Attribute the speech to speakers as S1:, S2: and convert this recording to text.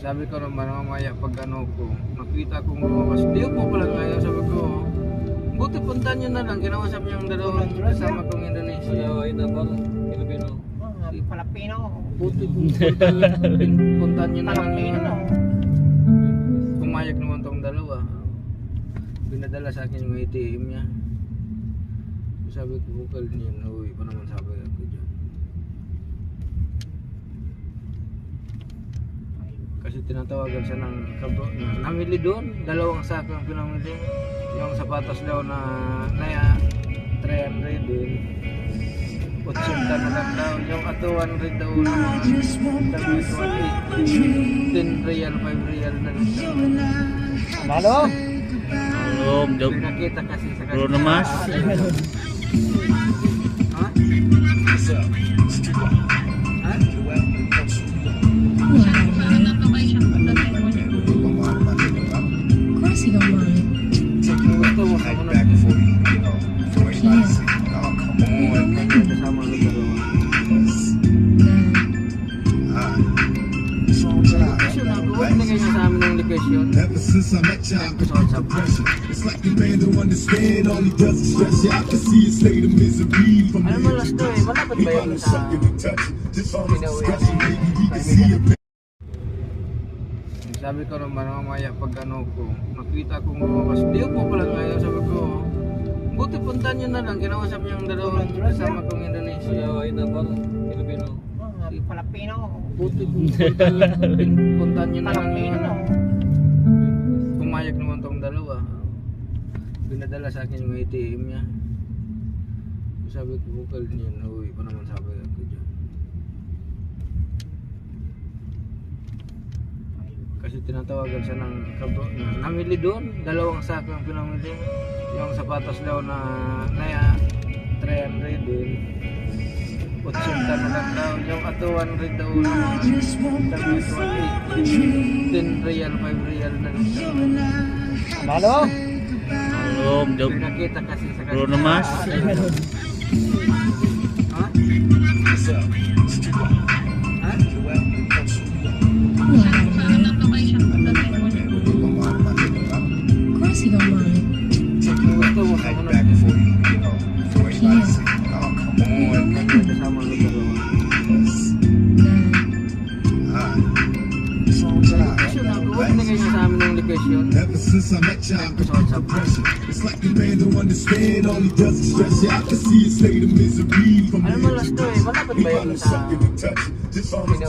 S1: Sabi ko naman mamaya pag ano ko, nakita kong lumabas. Di ko pala ngayon, sabi ko, buti puntahan nyo na lang. Kinausap niyo yung dalawang kasama kong Indonesia.
S2: Ay, napang Pilipino.
S3: Filipino.
S1: Buti puntahan nyo na lang. Pumayag naman tong dalawa. Pinadala sa akin yung ATM niya. Sabi ko, bukal niya, uwi pa naman sabi ko dyan. Kasi tinatawagan siya ng kabo na namili doon, dalawang sako ang pinamili. Yung sapatos daw na naya 300 din. 80 na lang daw. Yung ato 100 daw na 10 real, 5 real na lang.
S3: Malo?
S2: Job.
S1: Pinakita kasi sa kanya.
S2: Bruno Mars.
S1: Ha? Ha?
S4: Of course you don't mind.
S1: Gusto mo ako na. Kasama ko dalawa. Location na, huwag na kayo sa amin ng location.
S5: Ever since I met you, I've been under depression. It's like the man don't understand, all he does is stress you. I can see his state of misery from
S1: Ano mo last to eh, malapit ba yun sa
S5: just on his discretion, baby, we can see it.
S1: Sabi ko naman mamaya pag ano ko, nakita kong lumabas. Di ko pala ngayon, sabi ko, buti puntahan nyo na lang. Kinausap niyo yung dalawang kasama kong Indonesia.
S2: Ay, napang Pilipino.
S3: Filipino.
S1: Buti puntahan nyo na lang. Pumayag naman tong dalawa. Pinadala sa akin yung ATM niya. Sabi ko, bukal niya, uwi pa naman sabi ko dyan. Kasi tinatawagan siya ng kabo na namili doon, dalawang sako ang pinamili. Yung sapatos daw na naya 300 din. 80 na lang daw. Yung ato 100 daw na 10 real, 5 real na lang.
S3: Malo?
S2: Job.
S1: Pinakita kasi sa kanya.
S2: Bruno Mars.
S1: Ha? Ha?
S4: Of course you don't mind.
S1: Gusto mo ako na. Kasama ko dalawa. Location na, huwag na kayo sa amin ng location.
S5: Ever since I met you, I've been under depression. It's like the man don't understand, all he does is stress you. I can see his state of misery from
S1: Ano mo last to eh, malapit ba yun sa
S5: just on his